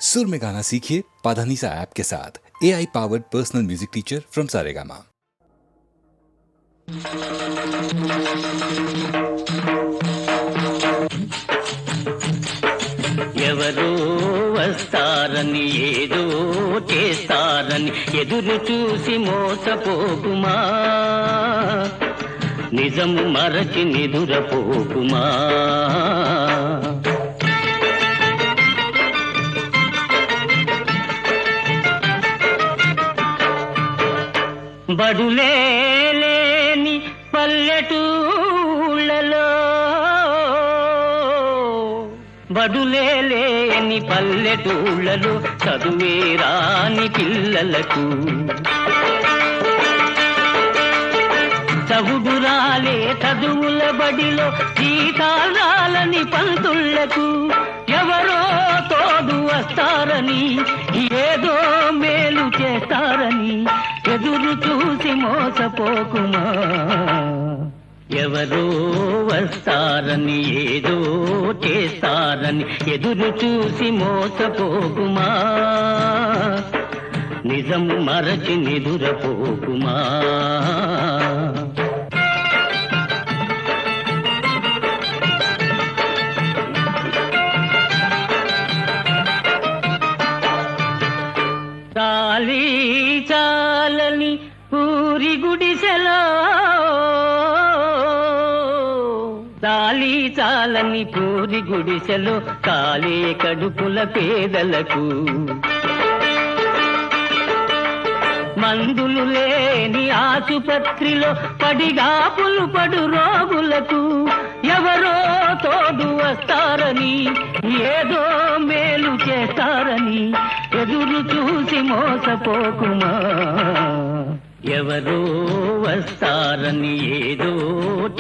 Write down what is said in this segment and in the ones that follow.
सुर में गाना सीखिए पाधानीसा ऐप के साथ। AI powered personal music teacher from Saregama. ఎవరో వస్తారని ఏదో చేస్తారని ఎదురు చూసి మోసపోకుమా, నిజము మరచి నిదురపోకుమా. బడులేని పల్లెటూళ్ళలో, బడులేని పల్లెటూళ్ళలో చదువే రాని పిల్లలకు, చవుడురాలే చదువుల బడిలో జీతాలని పంతుళ్లకు ఎవరో తోడు వస్తారని, ఏదో మేలు చేస్తారని ఎదురు చూసి మోసపోకుమా. ఎవరో వస్తారని ఏదో చేస్తారని ఎదురు చూసి మోసపోకుమా, నిజము మరచి నిదురపోకుమా. చాలీ చాలని పూరి గుడిసెలో, చాలీ చాలని పూరి గుడిసెలో కాలే కడుపుల పేదలకు, మందులు లేని ఆసుపత్రిలో పడిగాపులు పడు రోగులకు ఎవరో తోడు వస్తారని, ఏదో మేలు చేస్తారని ఎదురు చూసి మోసపోకుమా. ఎవరో వస్తారని ఏదో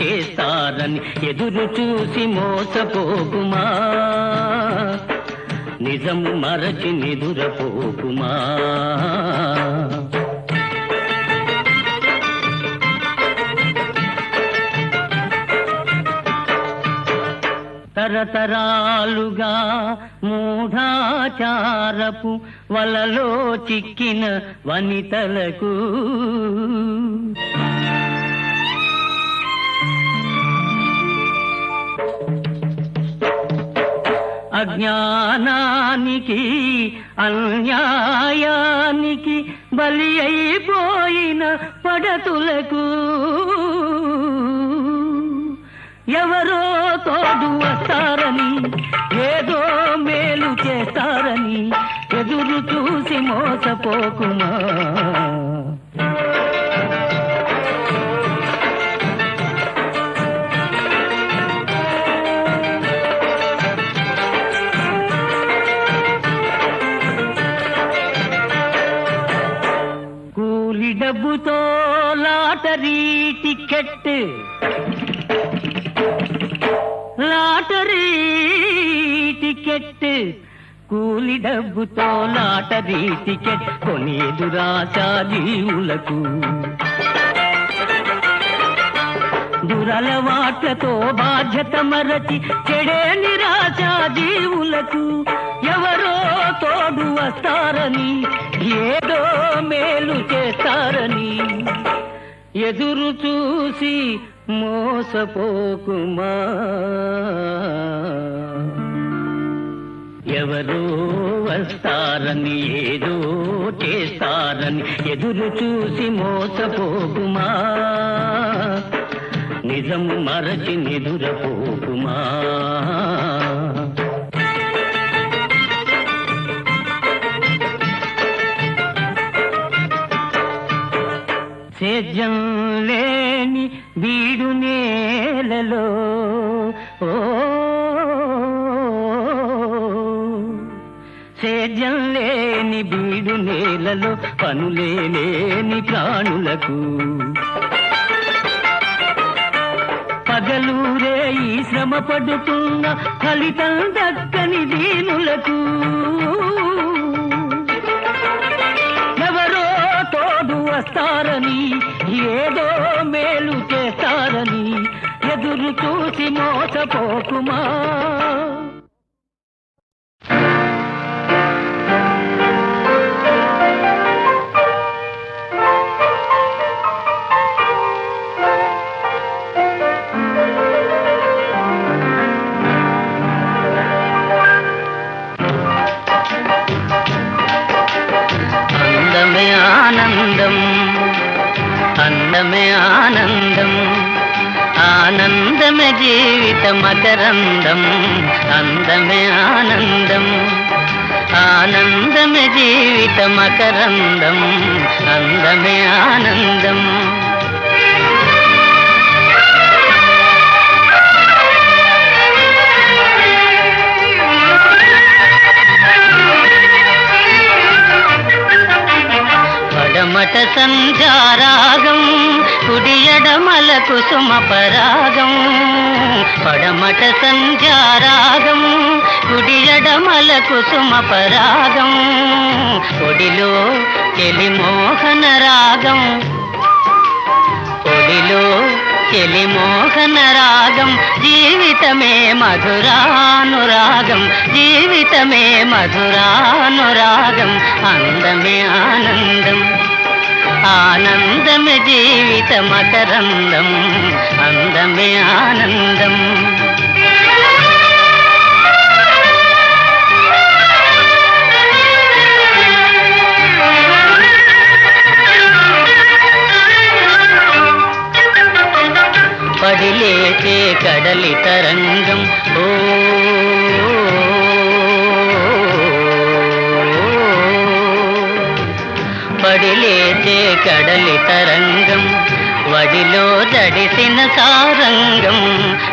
చేస్తారని ఎదురు చూసి మోసపోకుమా, నిజము మరచి నిదురపోకుమా. తరతరాలుగా మూఢాచారపు వలలో చిక్కిన వనితలకు, అజ్ఞానానికి అన్యాయానికి బలి అయిపోయిన పడతులకు ఎవరో తోడు వస్తారని, ఏదో మేలు చేస్తారని ఎదురు చూసి మోసపోకుమా. కూలి డబ్బుతో లాటరీ టికెట్, లాటరీ టికెట్, కూలి డబ్బుతో లాటరీ టికెట్ కొనేదు రాశా జీవులకు, దురలవాట్లతో బాధ్యత మరచి చెడే నిరాశా జీవులకు ఎవరో తోడు వస్తారని, ఏదో మేలు చేస్తారని ఎదురు చూసి మోసపోకుమా. ఎవరో వస్తారని ఏదో చేస్తారని ఎదురు చూసి మోసపోకుమా, నిజము మరచి నిదురపోకుమా. సేద్యం లేని బీడు నేలలో, సేద్యం లేని బీడు నేలలో పనులే లేని ప్రాణులకు, పగలూరే ఈ శ్రమ పడుతున్న ఫలితం దక్కని దీనులకు ఎవరో తోడు వస్తారని, ఏదో మేలు చేస్తారని ఎదురు చూసి మోసపోకుమా. అందమే ఆనందం, ఆనందమే జీవిత మకరందం. అందమే ఆనందం, ఆనందమే జీవిత మకరందం. అందమే ఆనందం. పడమట సంధ్యారాగం, కుడియడమల కుసుమ పరాగం. పడమట సంధ్యారాగం, కుడియడమల కుసుమ పరాగం. ఒడిలో చెలిమోహన రాగం, ఒడిలో చెలిమోహన రాగం. జీవితమే మధురానురాగం, జీవితమే మధురానురాగం. అందమే ఆనందం, ఆనందమే జీవిత మకరందం. అందమే ఆనందం. పడిలేచే కడలి తరంగం, ఓ పడిలేచే కడలి తరంగం. వడిలో జడిసిన సారంగం,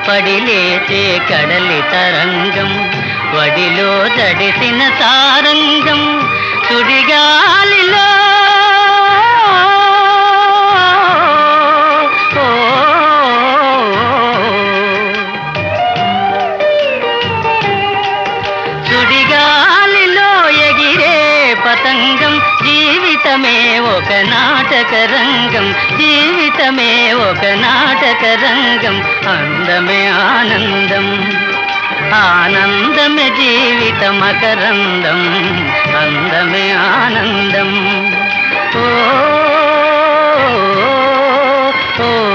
పడిలేచే కడలి తరంగం. వడిలో జడిసిన సారంగం. సుడిగాలిలో పతంగం. జీవితమే ఒక నాటక రంగం, జీవితమే ఒక నాటక రంగం. అందమే ఆనందం, ఆనందమే జీవిత మకరందం. అందమే ఆనందం. ఓ ఓ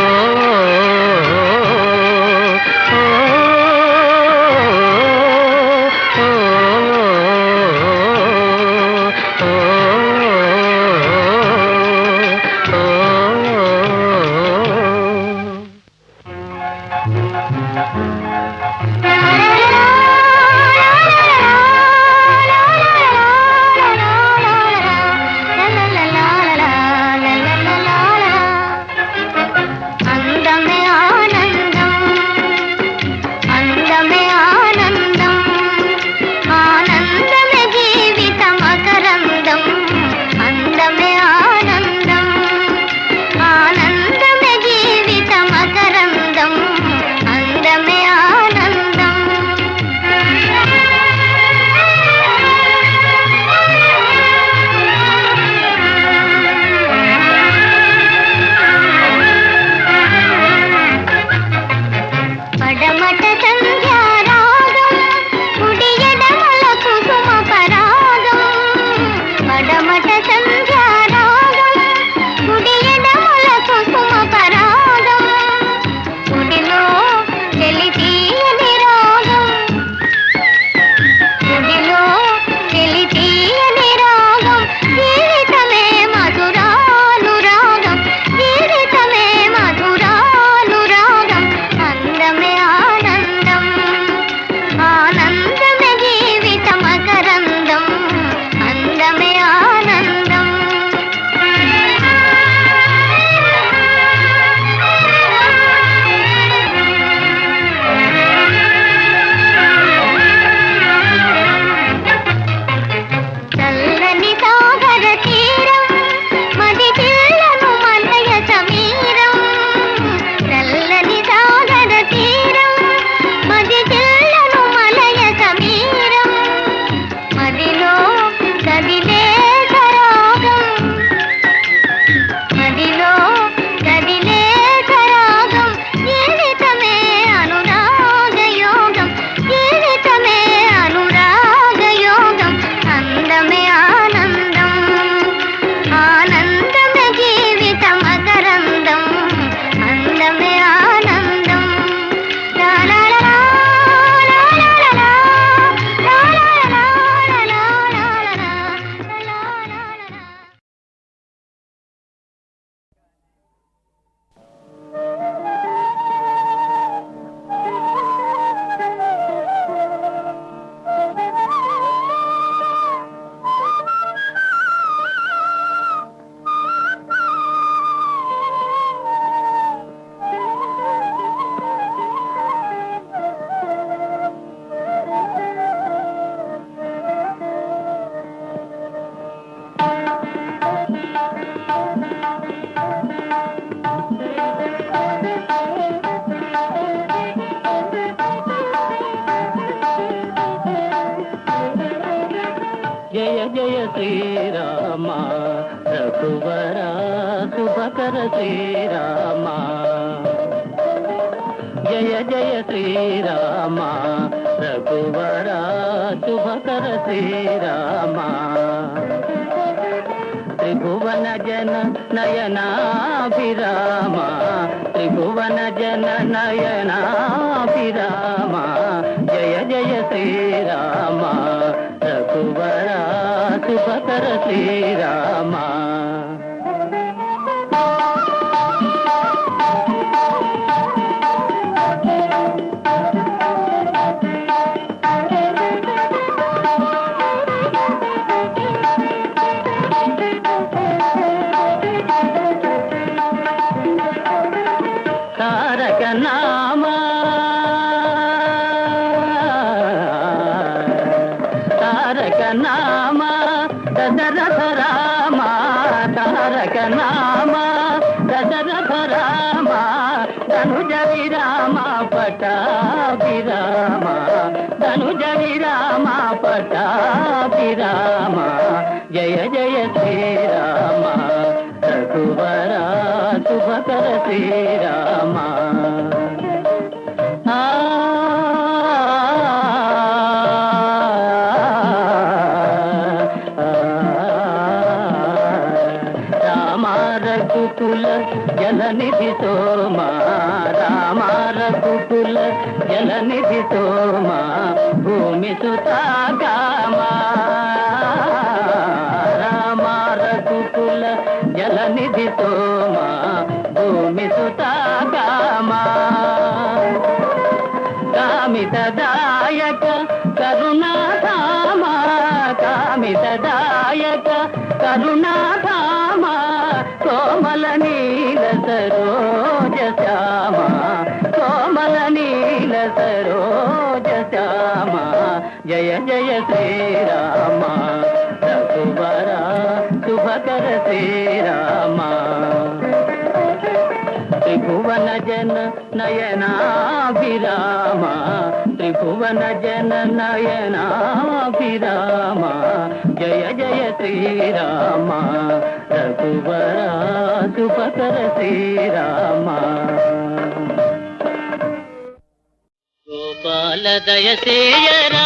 జయ జయ శ్రీరామ రఘువర శుభకర శ్రీరామ జయ జయ శ్రీరామ రఘువర శుభకర శ్రీరామ త్రిభువన జన నయనాభిరామ త్రిభువన జన నయనాభిరామ జయ జయ శ్రీరామ రఘువర శుభకర శ్రీరామ తారక నామ తారక నామ దశరథ రామ తారక నామ దశరథ రామ ధనుజ విరామ పటాభిరామ ధనుజ విరామ పటాభిరామ జయ జయ శ్రీరామ రఘువర శుభకర శ్రీరామ రామ రఘుకుల జలనిధి సోమ రామ రఘుకుల జలనిధి సోమ భూమి సుతాగామ రామ రఘుకుల జలనిధి సోమ భూమి సుతాగామ కామితదాయక కరుణాధామ కామితదాయక కరుణాధామ కోమల నీల సరోజ శ్యామ కోమల నీల సరోజ శ్యామ జయ జయ శ్రీరామ రఘువర శుభకర శ్రీరామ త్రిభువన జన నయనాభిరామ త్రిభువన జన నయనాభిరామ జయ జయ శ్రీరామ రఘువర శుభకర శ్రీరామ గోపాల దయసేయరా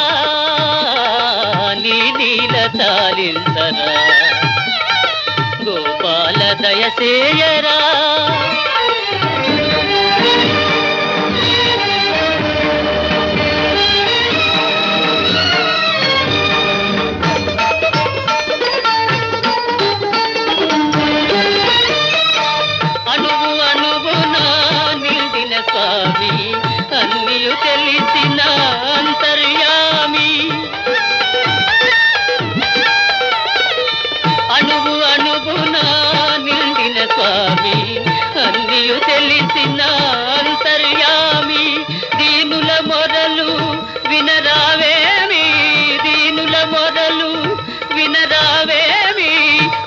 నీ నీల తాలింతరా గోపాల దయసేయరా స్వామి అన్నియు తెలిసిన అంతర్యామి అణువు అణువున నిండిన స్వామి అన్నియు తెలిసిన అంతర్యామి దీనుల మొరలు వినరావేమి దీనుల మొరలు వినరావేమి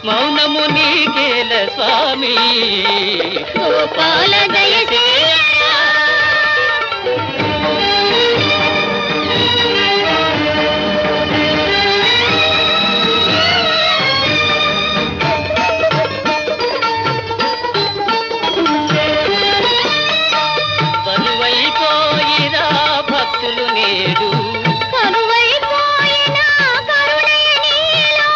మౌనము నీకేల స్వామి గోపాల దయచేయ బరువైపోయిరా భక్తులు నేడు కరువైపోయినా కరుణే నీలో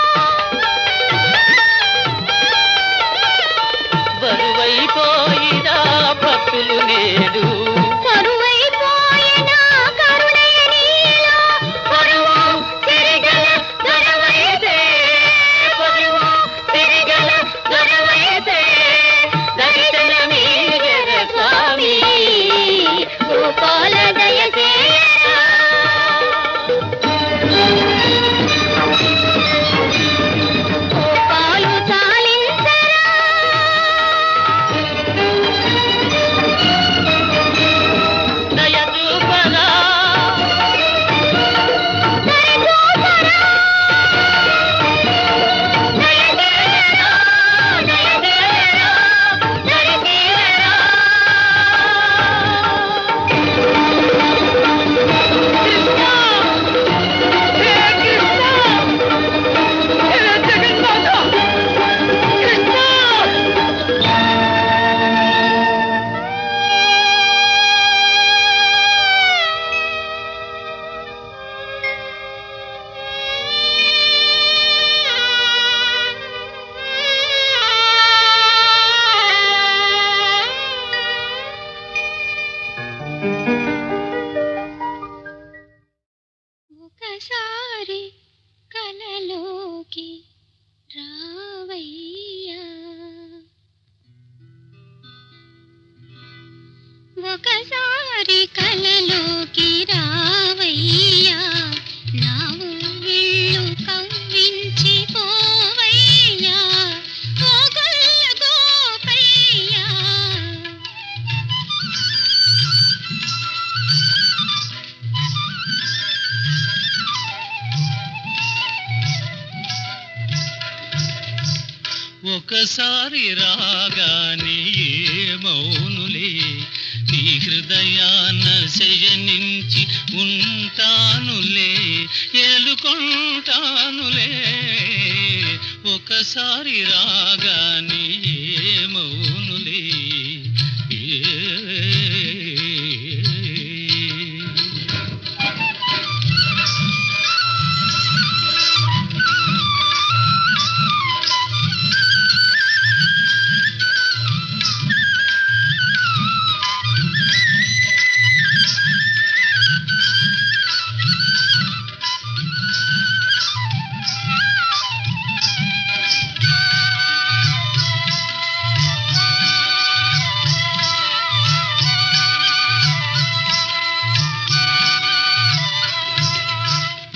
బరువైపోయిరా భక్తులు నేడు కలలోకి రావయ్యా ఒకసారి కలలోకి రావయ్యా నా ఊళ్ళు కవ్వించి పోవయ్యా ఓ గొల్ల గోపయ్యా ఒకసారి రాగానే మౌనులే నీ హృదయాన శయనించి ఉంటానులే ఏలుకుంటానులే ఒకసారి రాగానే మౌనులే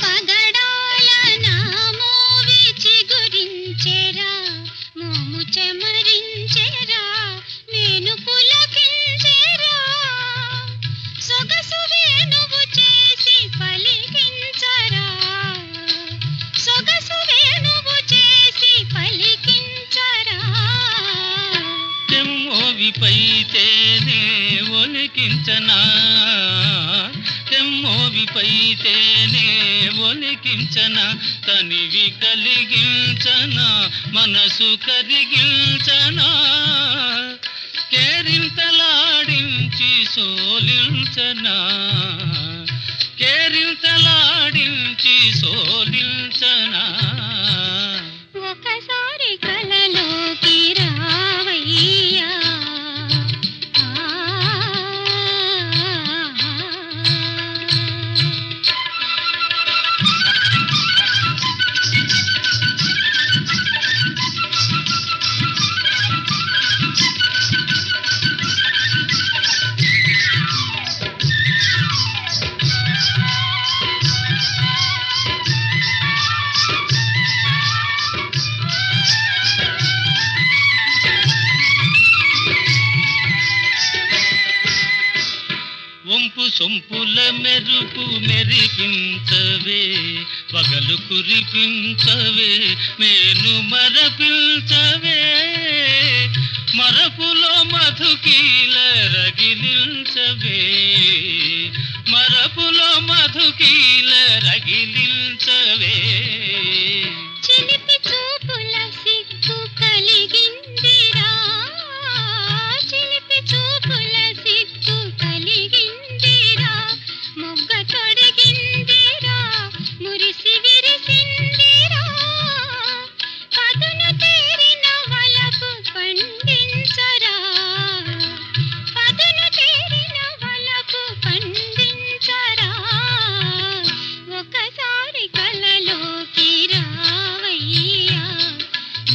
పగడాల నా మోవి చిగురించెరా మోము చెమరించెరా నేను పులకించెరా సొగసు వేణువు చేసి పలికించరా సొగసు వేణువు చేసి పలికించరా తెమ్మోవిపైతేనే ఒలికించనా తెమ్మోవిపైతేనే ఒలికించనా తనివి కలిగించనా మనసు కరిగించనా కేరింతలాడించి సోలించనా కేరింతలాడించి సోలించనా ఒకసారి కలలోకి రావయ్యా వంపు సొంపుల మెరుపు మెరిపించవే పగలు కురిపించవే మేను మరపించవే మరపులో మధుకీల రగిలించవే మరపులో మధుకీల రగిలించవే చిలిపి చూపుల సిగ్గు కలిగిందిరా చిలిపి చూపుల సిగ్గు కలిగిందిరా మొగ్గ తొడిగిందిరా మురిసి విరిసిందిరా పదును తేరిన వలపు పండించరా పదును తేరిన వలపు పండించరా ఒకసారి కలలోకి రావయ్యా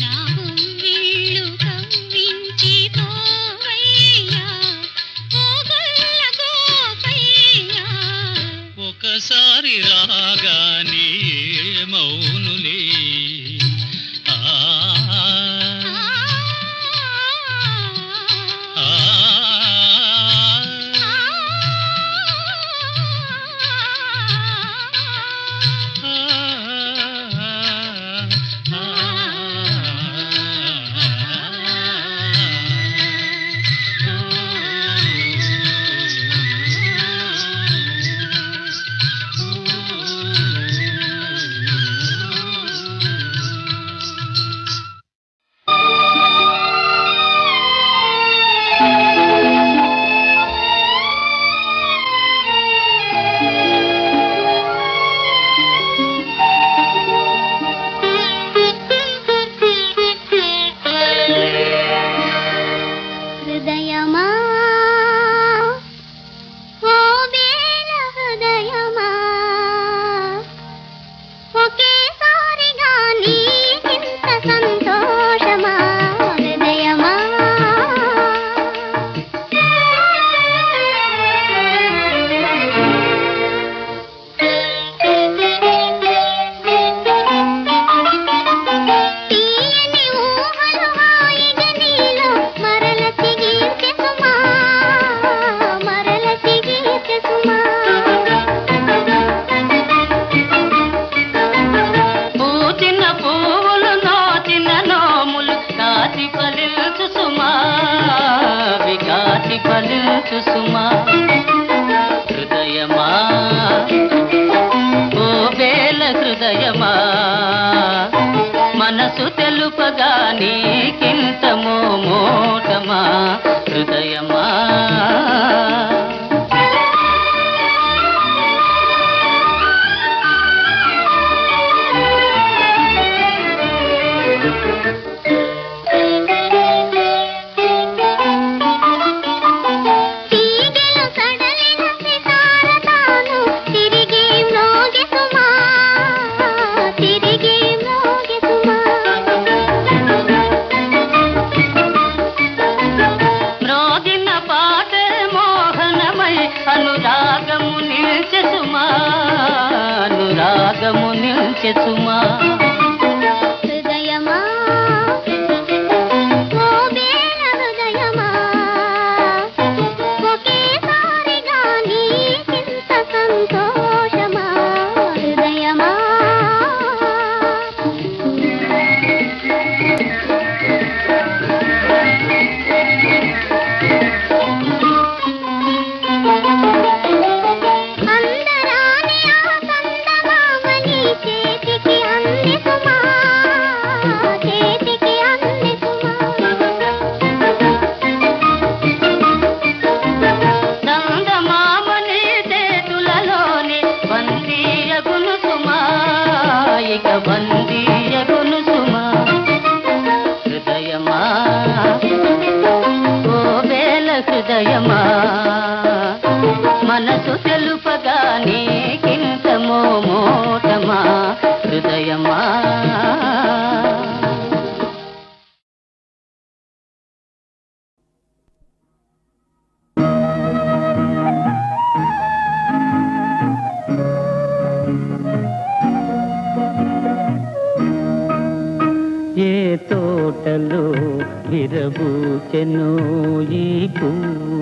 నా ఉమ్మిళ్ళు కవ్వించి పోవయ్యా ఓ గొల్ల గోపయ్యా ఒకసారి రాగానే మౌనులే ఆ ఆ తెలుపగా నీకింత మోమోటమా హృదయమా తీగెలు సడలిన సితారతాను తిరిగి మ్రోగె సుమా తిరిగి మ్రోగె సుమా మ్రోగిన పాట మోహనమై అనురాగము నిల్చె సుమా అనురాగము నిల్చె సుమా హృదయమా ఓ బేల హృదయమా ఒకేసారిగా నీకింత సంతోషమా హృదయమా అందరాని ఆ సందమామని చేతికి అంది సుమా చేతికి అంది సుమా నందమామని చేతులలోని బందీయగును సుమా ఇక బందీయగును సుమా హృదయమా ఓ వేల హృదయమా మనసు తెలుపగా నీకింత మోమోటమా హృదయమా ఏ తోటలో విరబూచెను ఈ పువ్వు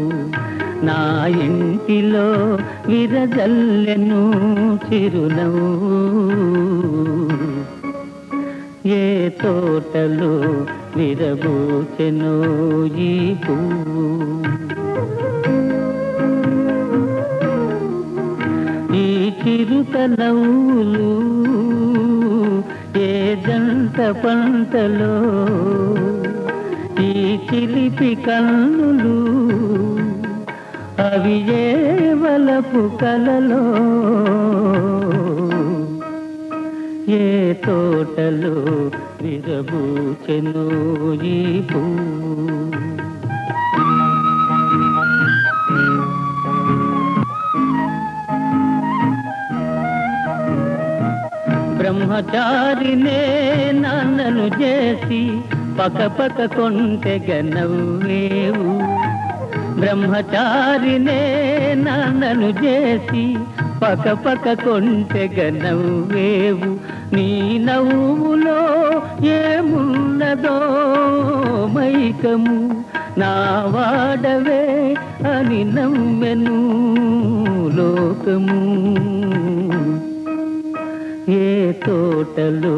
నా ఇంటిలో విరజల్లెను చిరునవ్వు ఏ తోటలో విరబూచెను ఈ పువ్వు ఈ చిరుత నవ్వులు ఏ జంట పంటలో ఈ చిలిపి కన్నులు అవి ఏ వలపు కలలో ఏ తోటలో విరబూచెను ఈ పువ్వు బ్రహ్మచారినే నన్నను చేసి పక కొంటెగ నవ్వేవు బ్రహ్మచారినే నన్నను చేసి పక కొంటెగ నవ్వేవు నీ నవ్వులో ఏమున్నదో మైకము నా వాడవే అని నమ్మెను లోకము ఏ తోటలో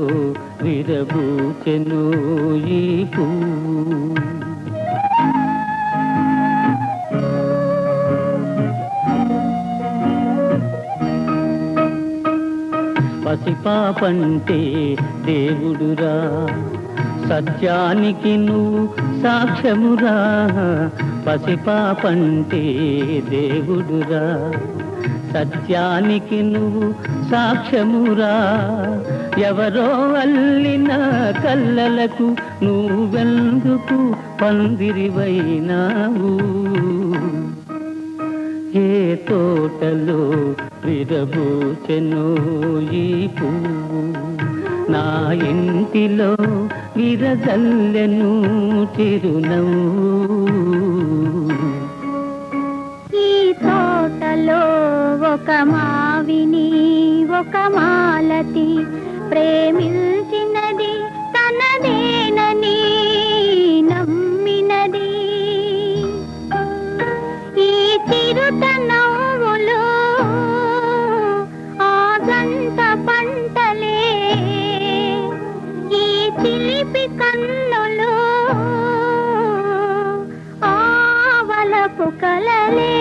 విరబూచెను ఈ పువ్వు పసిపాపంటే దేవుడురా సత్యానికి నువ్వు సాక్ష్యమురా పసిపాపంటే దేవుడురా సత్యానికి నువ్వు సాక్ష్యమురా ఎవరో అల్లిన కల్లలకు నువ్వెందుకు పందిరివైనావు ఏ తోటలో విరబూచెను ఈ పువ్వు నా ఇంటిలో విరజల్లెను చిరునవ్వు ఈ తోటలో ఒక మావిని ఒక మాలతి ప్రేమించినది తనదేనని నమ్మినది ఈ చిరుత నవ్వులు ఆ గంట పంటలే ఈ చిలిపి కన్నులు ఆ వలపు కలలే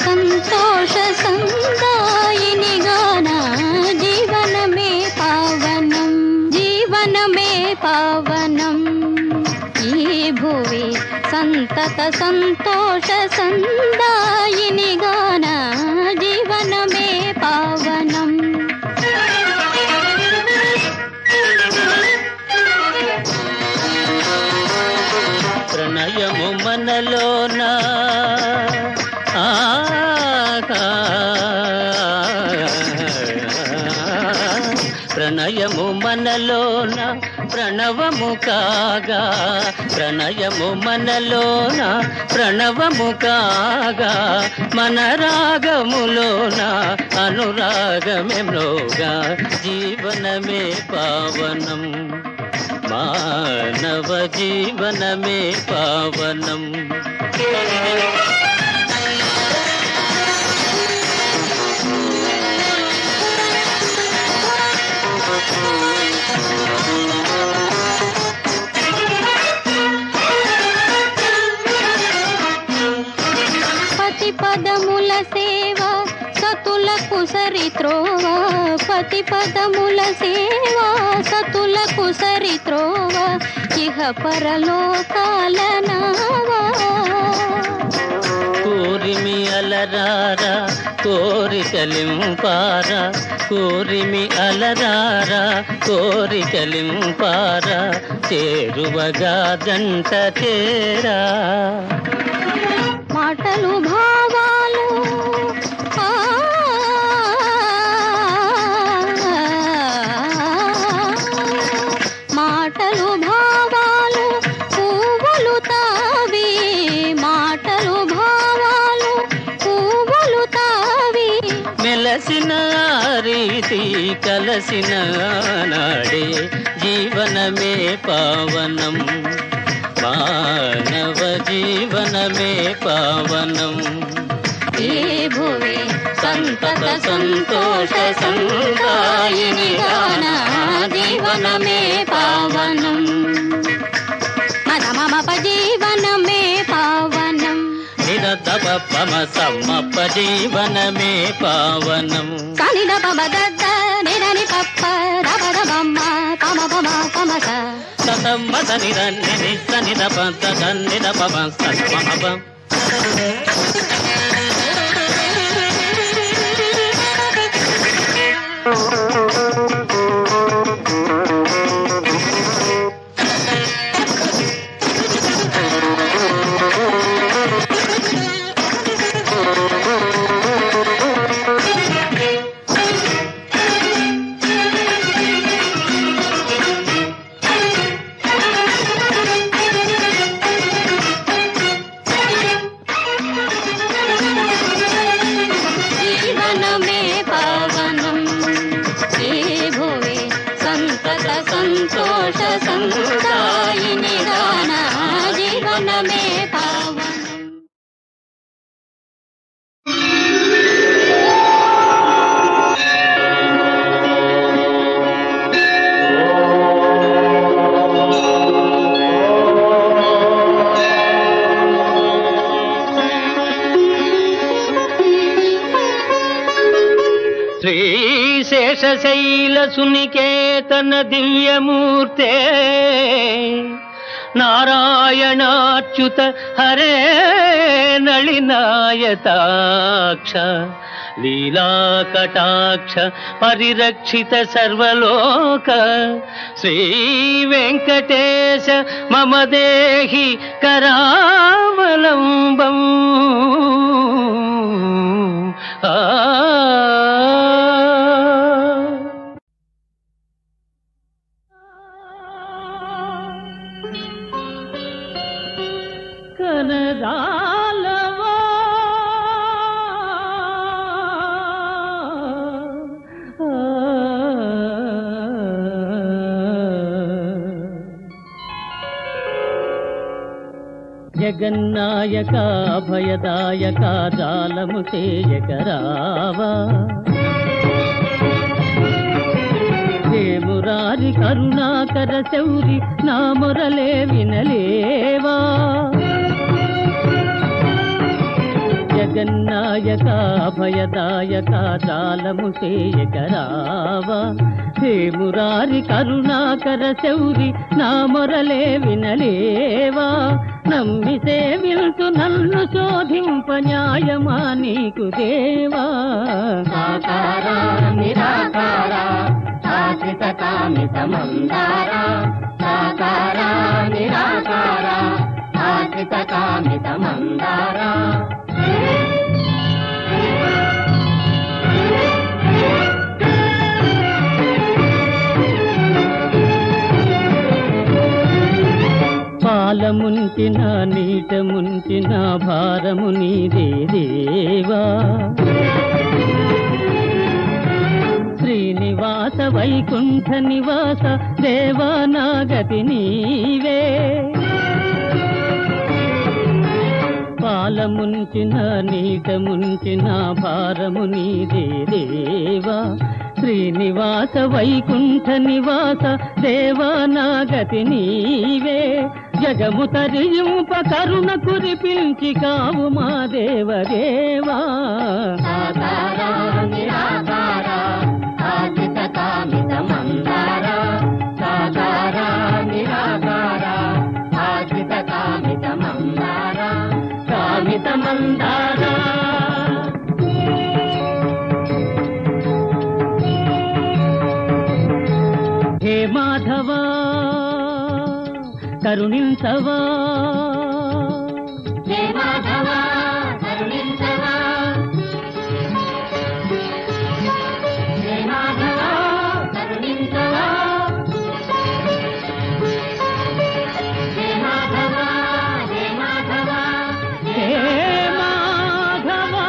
సంతోష సందాయిని గాన జీవనమే పావనం జీవనమే పావనం ఈ భువి సంతత సంతోష సందాయిని గాన జీవనమే పావనం ప్రణయము మనలోన ప్రణయము మనలోన ప్రణవము కాగా ప్రణయము మనలోన ప్రణవము కాగా మన రాగములోన అనురాగమేమ్లోగా జీవనమే పావనం మానవ జీవనమే పావనం పతి పదముల సేవ సతులకు సరిత్రోవ పతి పదముల సేవ సతులకు సరిత్రోవ ఇహ పరలోకాల నావా కోరిమి అలరారా కోరికలింపారా కోరిమి అలరారా కోరికలింపారా చేరువగా జంట చేరా మాటలు భావాలు మాటలు భావాలు పువ్వులు తావి మాటలు భావాలు పువ్వులు తావి మెలసిన రీతి కలసిన నాడే జీవనమే పావనం మానవ జీవనమే పావనం ఈ భువి సంతత సంతోష సందాయిని గాన జీవనమే పావనం మమ జీవనమే పావనం నిరతప పమ సమ్మప్ప జీవనమే పావనం సనిద పమ దద్ద నిరని పప్ప రబద బమ్మ పమ పమ పమస సతమ్మ సనిద నిని సనిద పంత సన్నిద పమ సమ జీవనమే పావనం ఈ భువి సంతత సంతోష సందాయిని గాన జీవనమే పావనం శ్రీశేషశైల సునికేతన దివ్యమూర్తే నారాయణాచ్యుత హరే నళినాయతాక్ష లీలాకటాక్ష పరిరక్షిత సర్వలోక శ్రీ వెంకటేశ మమ దేహి కరావలంబం కనదాలవా జగన్నాయక భయదాయక జాలము చేయకరావా దేమురారి కరుణాకర శౌరి నా మొరలే వినలేవా జగన్నాయక నాయక భయదాయక జాలము చేయకరావా హే మురారి కరుణాకర శౌరి నా మొరలే వినలేవా నమ్మి సేవించు నన్ను శోధింప న్యాయమా నీకు దేవా సాకారా నిరాకారా ఆశ్రిత కామిత మందారా సాకారా నిరాకారా ఆశ్రిత కామిత మందారా పాలముంచిన నీట ముంచిన భారము నీదే దేవా శ్రీనివాస వైకుంఠ నివాస దేవా నాగతి నీవే పాలముంచిన నీట ముంచిన భారము నీదే దేవా శ్రీనివాస వైకుంఠ నివాస దేవా నాగతి నీవే జగము తరింప కరుణ కురిపించి కావు మా దేవదేవా సాకారా నిరాకారా ఆశ్రిత కామిత మందారా సాకారా నిరాకారా ఆశ్రిత కామిత మందారా కామిత మందారా హే మాధవా కరుణించవా హే మాధవా కరుణించవా హే మాధవా కరుణించవా హే మాధవా హే మాధవా హే మాధవా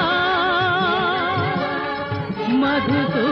మధుసూ